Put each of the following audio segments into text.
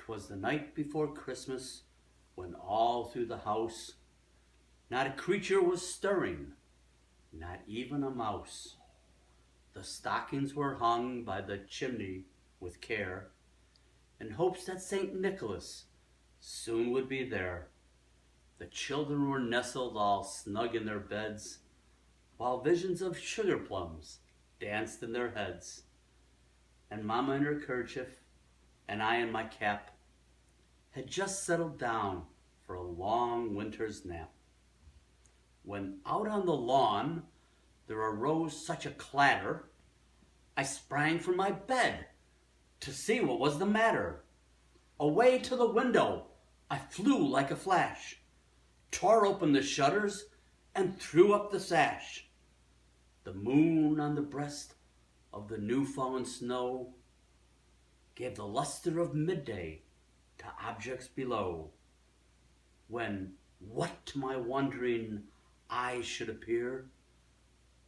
'Twas the night before Christmas, when all through the house not a creature was stirring, not even a mouse. The stockings were hung by the chimney with care, in hopes that St. Nicholas soon would be there. The children were nestled all snug in their beds, while visions of sugar plums danced in their heads. And Mama in her kerchief, and I in my cap, had just settled down for a long winter's nap, when out on the lawn there arose such a clatter, I sprang from my bed to see what was the matter. Away to the window I flew like a flash, tore open the shutters and threw up the sash. The moon on the breast of the new-fallen snow gave the luster of midday to objects below, when what to my wondering eyes should appear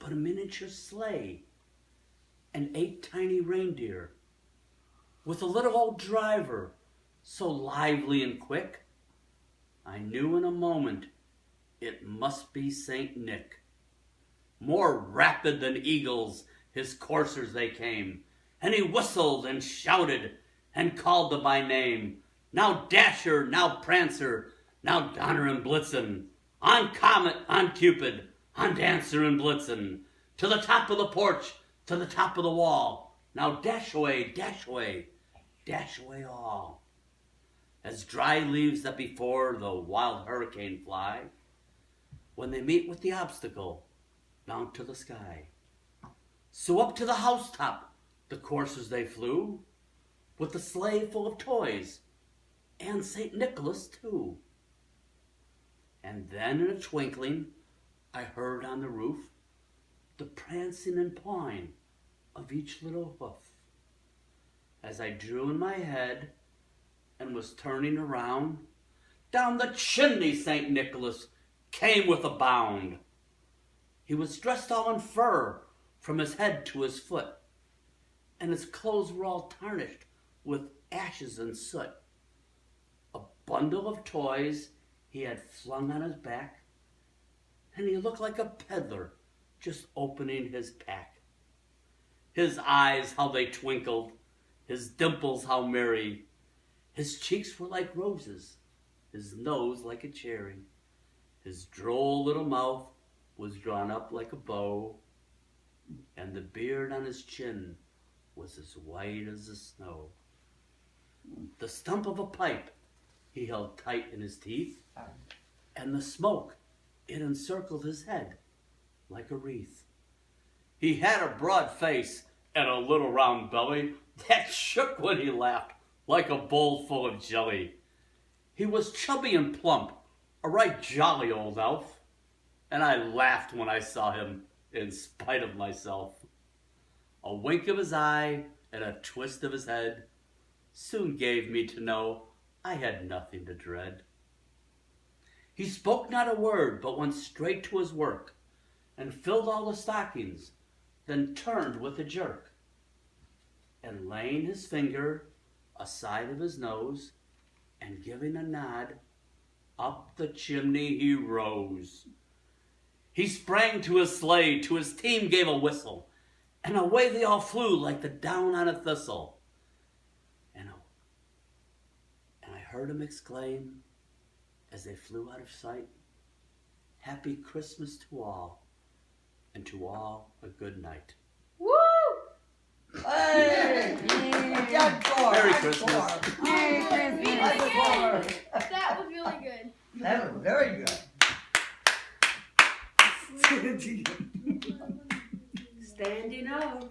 but a miniature sleigh and 8 tiny reindeer, with a little old driver so lively and quick, I knew in a moment it must be Saint Nick. More rapid than eagles his coursers they came, and he whistled and shouted and called them by name. Now Dasher, now Prancer, now Donner and Blitzen, on Comet, on Cupid, on Dancer and Blitzen, to the top of the porch, to the top of the wall. Now dash away, dash away, dash away all. As dry leaves that before the wild hurricane fly, when they meet with the obstacle down to the sky. So up to the housetop the coursers they flew, with the sleigh full of toys, and St. Nicholas too. And then in a twinkling I heard on the roof the prancing and pawing of each little hoof. As I drew in my head and was turning around, down the chimney St. Nicholas came with a bound. He was dressed all in fur from his head to his foot, and his clothes were all tarnished with ashes and soot. A bundle of toys he had flung on his back, and he looked like a peddler just opening his pack. His eyes, how they twinkled, his dimples, how merry. His cheeks were like roses, his nose like a cherry. His droll little mouth was drawn up like a bow, and the beard on his chin was as white as the snow. The stump of a pipe he held tight in his teeth, and the smoke, it encircled his head like a wreath. He had a broad face and a little round belly that shook when he laughed like a bowl full of jelly. He was chubby and plump, a right jolly old elf, and I laughed when I saw him in spite of myself. A wink of his eye and a twist of his head soon gave me to know I had nothing to dread. He spoke not a word, but went straight to his work, and filled all the stockings, then turned with a jerk, and laying his finger aside of his nose, and giving a nod, up the chimney he rose. He sprang to his sleigh, to his team gave a whistle, and away they all flew like the down on a thistle. And I heard him exclaim, as they flew out of sight, "Happy Christmas to all, and to all a good night." Woo! Hey! Merry Christmas. Merry Christmas. That was really good. That was very good. Standing out.